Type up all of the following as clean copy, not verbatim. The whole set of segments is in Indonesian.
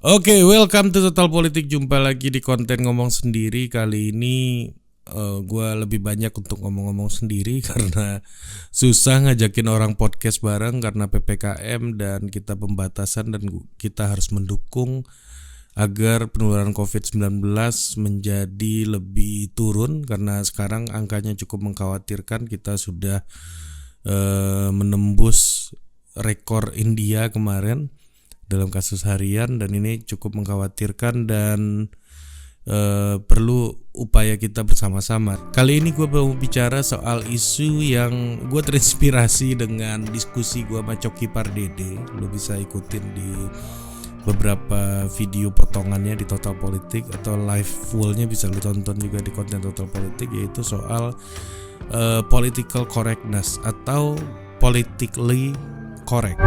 Oke, welcome to Total Politik. Jumpa lagi di konten ngomong sendiri. Kali ini gue lebih banyak untuk ngomong-ngomong sendiri karena susah ngajakin orang podcast bareng karena PPKM dan kita pembatasan dan kita harus mendukung agar penularan COVID-19 menjadi lebih turun karena sekarang angkanya cukup mengkhawatirkan. Kita sudah menembus rekor India kemarin dalam kasus harian dan ini cukup mengkhawatirkan dan perlu upaya kita bersama-sama. Kali ini gue mau bicara soal isu yang gue terinspirasi dengan diskusi gue sama Coki Pardede. Lo bisa ikutin di beberapa video potongannya di Total Politik atau live fullnya bisa lo tonton juga di konten Total Politik, yaitu soal political correctness atau politically correct.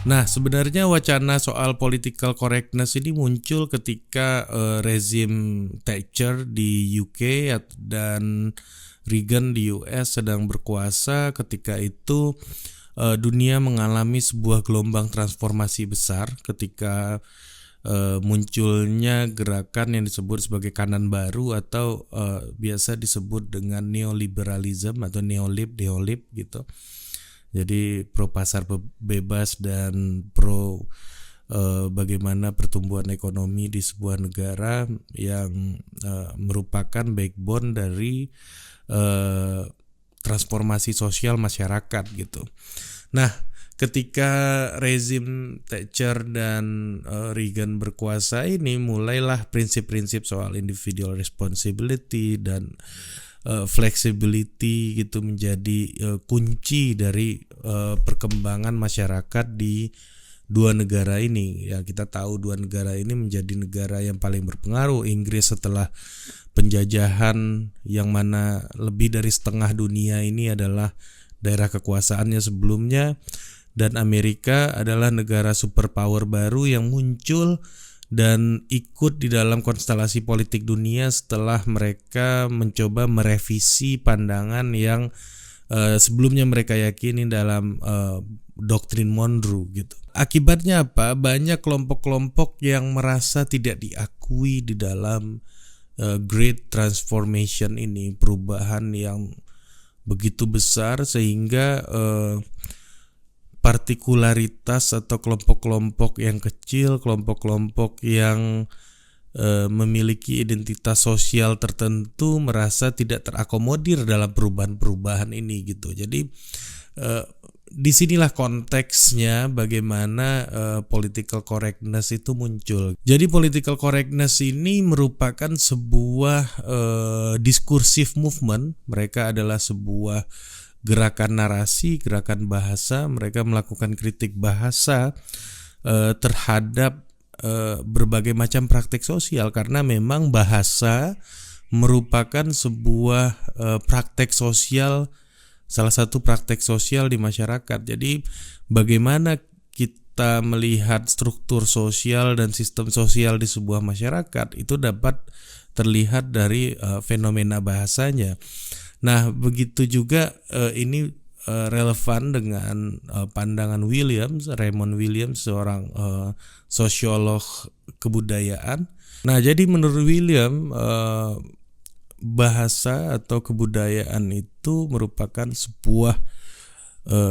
Nah, sebenarnya wacana soal political correctness ini muncul ketika rezim Thatcher di UK dan Reagan di US sedang berkuasa. Ketika itu dunia mengalami sebuah gelombang transformasi besar ketika munculnya gerakan yang disebut sebagai kanan baru atau biasa disebut dengan neoliberalism atau neolib gitu. Jadi pro pasar bebas dan pro bagaimana pertumbuhan ekonomi di sebuah negara yang merupakan backbone dari transformasi sosial masyarakat gitu. Nah, ketika rezim Thatcher dan Reagan berkuasa ini, mulailah prinsip-prinsip soal individual responsibility dan flexibility gitu menjadi kunci dari perkembangan masyarakat di dua negara ini. Ya, kita tahu dua negara ini menjadi negara yang paling berpengaruh. Inggris setelah penjajahan yang mana lebih dari setengah dunia ini adalah daerah kekuasaannya sebelumnya, dan Amerika adalah negara superpower baru yang muncul dan ikut di dalam konstelasi politik dunia setelah mereka mencoba merevisi pandangan yang sebelumnya mereka yakini dalam doktrin Monroe gitu. Akibatnya apa? Banyak kelompok-kelompok yang merasa tidak diakui di dalam Great Transformation ini, perubahan yang begitu besar sehingga partikularitas atau kelompok-kelompok yang kecil, kelompok-kelompok yang memiliki identitas sosial tertentu merasa tidak terakomodir dalam perubahan-perubahan ini gitu. Jadi disinilah konteksnya bagaimana political correctness itu muncul. Jadi political correctness ini merupakan sebuah diskursive movement. Mereka adalah sebuah gerakan narasi, gerakan bahasa. Mereka melakukan kritik bahasa terhadap berbagai macam praktik sosial, karena memang bahasa merupakan sebuah praktek sosial, salah satu praktek sosial di masyarakat. Jadi bagaimana kita melihat struktur sosial dan sistem sosial di sebuah masyarakat itu dapat terlihat dari fenomena bahasanya. Nah, begitu juga ini relevan dengan pandangan Raymond Williams, seorang sosiolog kebudayaan. Nah, jadi menurut William, bahasa atau kebudayaan itu merupakan sebuah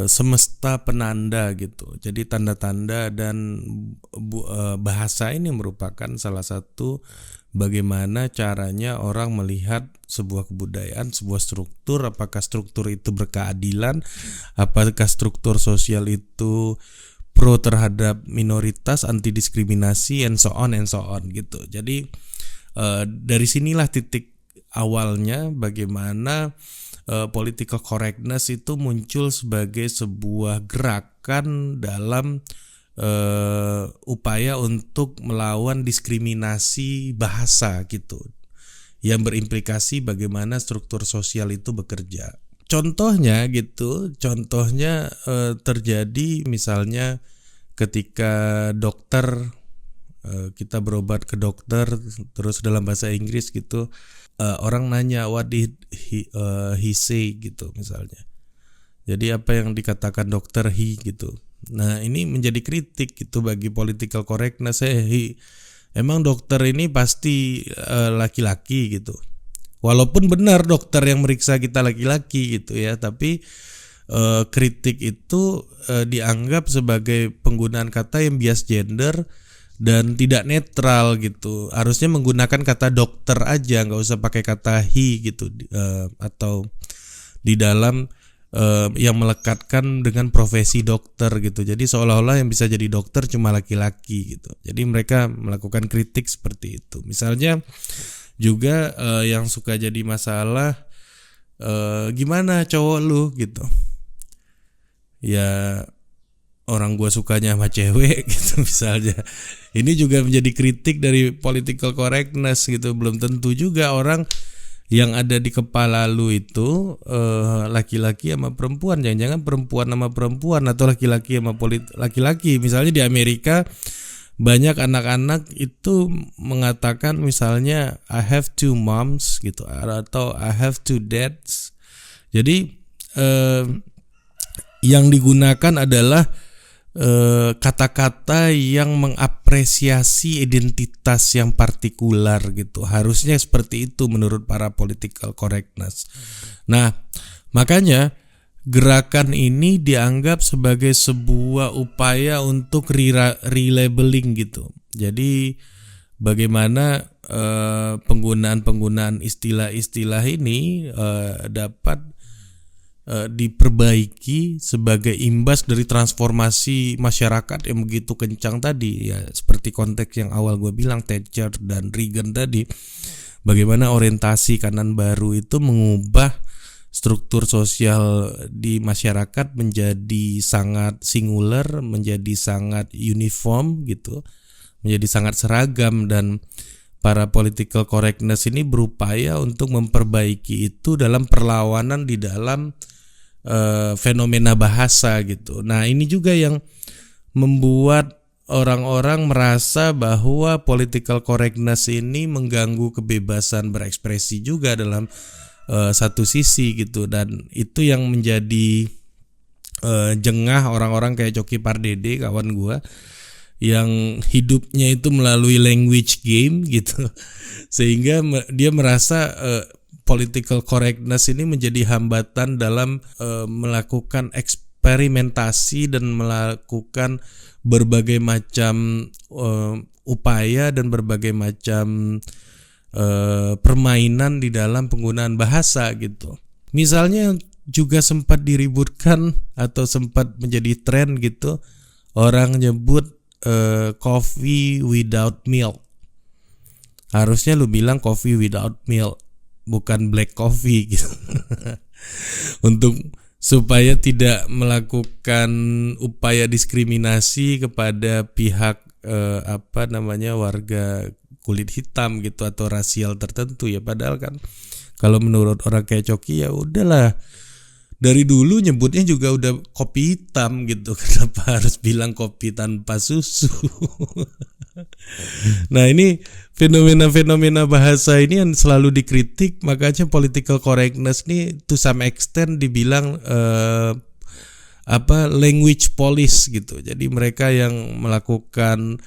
semesta penanda gitu. Jadi tanda-tanda dan bahasa ini merupakan salah satu bagaimana caranya orang melihat sebuah kebudayaan, sebuah struktur. Apakah struktur itu berkeadilan, apakah struktur sosial itu pro terhadap minoritas, anti diskriminasi, and so on gitu. Jadi dari sinilah titik awalnya bagaimana political correctness itu muncul sebagai sebuah gerakan dalam upaya untuk melawan diskriminasi bahasa gitu, yang berimplikasi bagaimana struktur sosial itu bekerja. Contohnya terjadi misalnya ketika dokter, kita berobat ke dokter, terus dalam bahasa Inggris gitu, orang nanya what did he say gitu misalnya. Jadi apa yang dikatakan dokter he gitu. Nah, ini menjadi kritik gitu bagi political correctness. Emang dokter ini pasti laki-laki gitu. Walaupun benar dokter yang meriksa kita laki-laki gitu ya, tapi kritik itu dianggap sebagai penggunaan kata yang bias gender dan tidak netral gitu. Harusnya menggunakan kata dokter aja, nggak usah pakai kata he gitu, atau di dalam yang melekatkan dengan profesi dokter gitu. Jadi seolah-olah yang bisa jadi dokter cuma laki-laki gitu. Jadi mereka melakukan kritik seperti itu. Misalnya juga yang suka jadi masalah, gimana cowok lu gitu. Ya orang gua sukanya sama cewek gitu misalnya. Ini juga menjadi kritik dari political correctness gitu. Belum tentu juga orang yang ada di kepala lu itu laki-laki sama perempuan. Jangan-jangan perempuan sama perempuan atau laki-laki sama laki-laki. Misalnya di Amerika banyak anak-anak itu mengatakan misalnya I have two moms gitu, atau I have two dads. Jadi yang digunakan adalah kata-kata yang mengapresiasi identitas yang partikular gitu. Harusnya seperti itu menurut para political correctness. Nah, makanya gerakan ini dianggap sebagai sebuah upaya untuk relabeling gitu. Jadi bagaimana penggunaan istilah-istilah ini dapat diperbaiki sebagai imbas dari transformasi masyarakat yang begitu kencang tadi ya, seperti konteks yang awal gue bilang Thatcher dan Reagan tadi, bagaimana orientasi kanan baru itu mengubah struktur sosial di masyarakat menjadi sangat singular, menjadi sangat uniform gitu, menjadi sangat seragam, dan para political correctness ini berupaya untuk memperbaiki itu dalam perlawanan di dalam fenomena bahasa gitu. Nah, ini juga yang membuat orang-orang merasa bahwa political correctness ini mengganggu kebebasan berekspresi juga dalam satu sisi gitu, dan itu yang menjadi jengah orang-orang kayak Coki Pardede, kawan gua, yang hidupnya itu melalui language game gitu, sehingga dia merasa political correctness ini menjadi hambatan dalam melakukan eksperimentasi dan melakukan berbagai macam upaya dan berbagai macam permainan di dalam penggunaan bahasa gitu. Misalnya juga sempat diributkan atau sempat menjadi tren gitu, orang nyebut coffee without milk. Harusnya lu bilang coffee without milk, bukan black coffee gitu. Untuk supaya tidak melakukan upaya diskriminasi kepada pihak warga kulit hitam gitu atau rasial tertentu ya. Padahal kan kalau menurut orang kayak Coki ya udahlah, dari dulu nyebutnya juga udah kopi hitam gitu. Kenapa harus bilang kopi tanpa susu? Nah, ini fenomena-fenomena bahasa ini yang selalu dikritik. Makanya political correctness ini to some extent dibilang language police gitu. Jadi mereka yang melakukan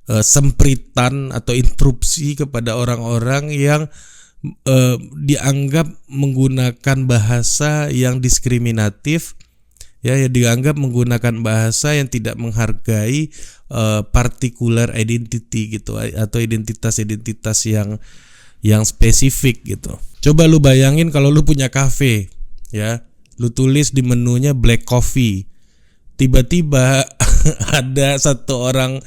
sempritan atau interupsi kepada orang-orang yang dianggap menggunakan bahasa yang diskriminatif, ya dianggap menggunakan bahasa yang tidak menghargai particular identity gitu, atau identitas-identitas yang spesifik gitu. Coba lu bayangin kalau lu punya kafe, ya, lu tulis di menunya black coffee, tiba-tiba ada satu orang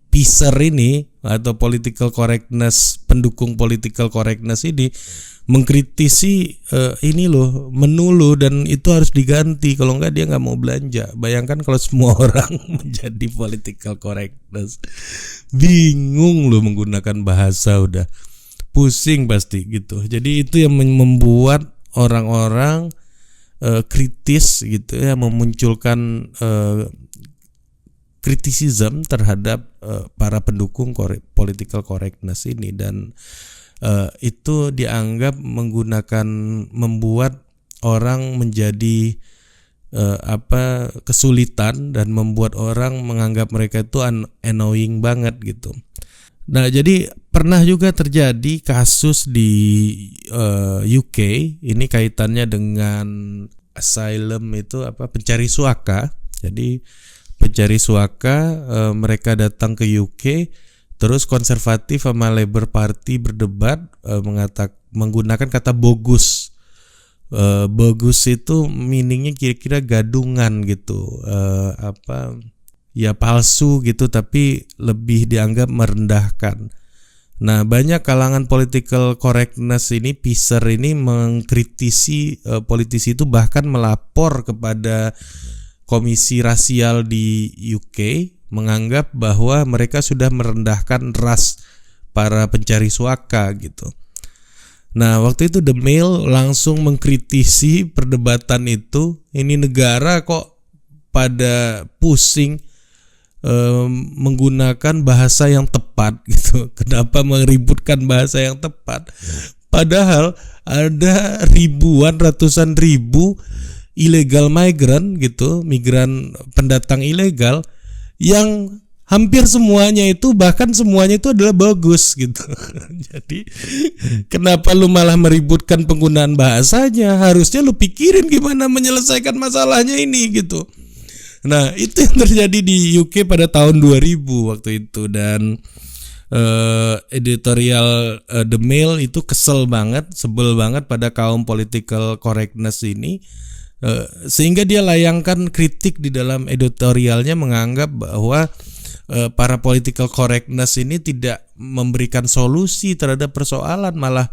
Piser ini atau political correctness, pendukung political correctness ini mengkritisi ini loh, menu loh, dan itu harus diganti, kalau enggak dia nggak mau belanja. Bayangkan kalau semua orang menjadi political correctness, bingung loh menggunakan bahasa, udah pusing pasti gitu. Jadi itu yang membuat orang-orang kritis gitu ya, memunculkan kritisisme terhadap para pendukung political correctness ini, dan itu dianggap membuat orang menjadi kesulitan dan membuat orang menganggap mereka itu annoying banget gitu. Nah, jadi pernah juga terjadi kasus di UK, ini kaitannya dengan asylum itu pencari suaka. Jadi pencari suaka mereka datang ke UK, terus konservatif sama Labour Party berdebat menggunakan kata bogus. Bogus itu meaningnya kira-kira gadungan gitu, ya palsu gitu, tapi lebih dianggap merendahkan. Nah, banyak kalangan political correctness ini, PISR ini mengkritisi politisi itu, bahkan melapor kepada komisi rasial di UK, menganggap bahwa mereka sudah merendahkan ras para pencari suaka gitu. Nah, waktu itu The Mail langsung mengkritisi perdebatan itu. Ini negara kok pada pusing menggunakan bahasa yang tepat gitu. Kenapa meributkan bahasa yang tepat? Padahal ada ratusan ribu illegal migrant gitu, migran pendatang ilegal, yang hampir semuanya itu, bahkan semuanya itu adalah bagus gitu. Jadi kenapa lu malah meributkan penggunaan bahasanya? Harusnya lu pikirin gimana menyelesaikan masalahnya ini gitu. Nah, itu yang terjadi di UK pada tahun 2000 waktu itu. Dan editorial The Mail itu sebel banget pada kaum political correctness ini, sehingga dia layangkan kritik di dalam editorialnya, menganggap bahwa para political correctness ini tidak memberikan solusi terhadap persoalan, malah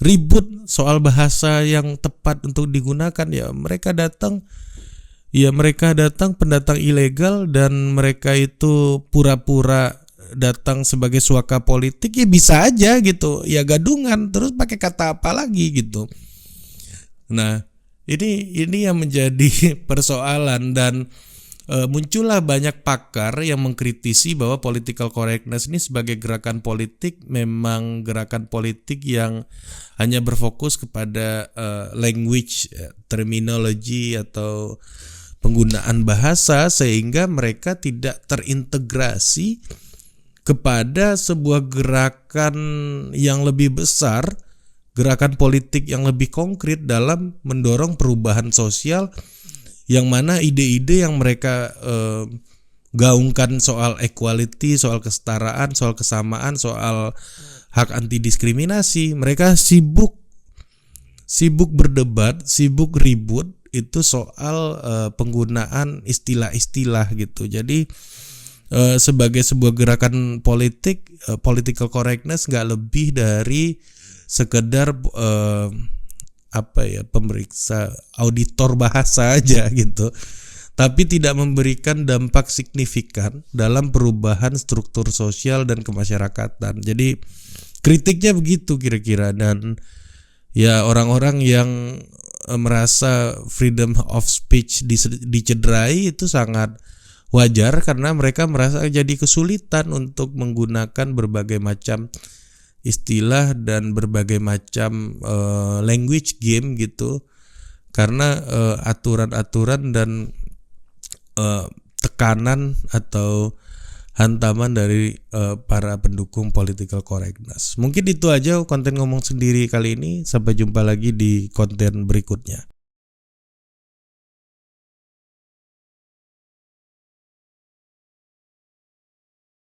ribut soal bahasa yang tepat untuk digunakan. Mereka datang pendatang ilegal, dan mereka itu pura-pura datang sebagai suaka politik, ya bisa aja gitu, ya gadungan, terus pakai kata apa lagi gitu. Nah, ini yang menjadi persoalan. Dan muncullah banyak pakar yang mengkritisi bahwa political correctness ini sebagai gerakan politik memang gerakan politik yang hanya berfokus kepada language, terminology atau penggunaan bahasa, sehingga mereka tidak terintegrasi kepada sebuah gerakan yang lebih besar, gerakan politik yang lebih konkret dalam mendorong perubahan sosial, yang mana ide-ide yang mereka gaungkan soal equality, soal kesetaraan, soal kesamaan, soal hak anti diskriminasi, mereka sibuk berdebat, sibuk ribut itu soal penggunaan istilah-istilah gitu. Jadi sebagai sebuah gerakan politik, political correctness nggak lebih dari sekedar pemeriksa, auditor bahasa aja gitu, tapi tidak memberikan dampak signifikan dalam perubahan struktur sosial dan kemasyarakatan. Jadi kritiknya begitu kira-kira. Dan ya, orang-orang yang merasa freedom of speech dicederai itu sangat wajar, karena mereka merasa jadi kesulitan untuk menggunakan berbagai macam istilah dan berbagai macam language game gitu, karena aturan-aturan dan tekanan atau hantaman dari para pendukung political correctness. Mungkin itu aja konten ngomong sendiri kali ini. Sampai jumpa lagi di konten berikutnya.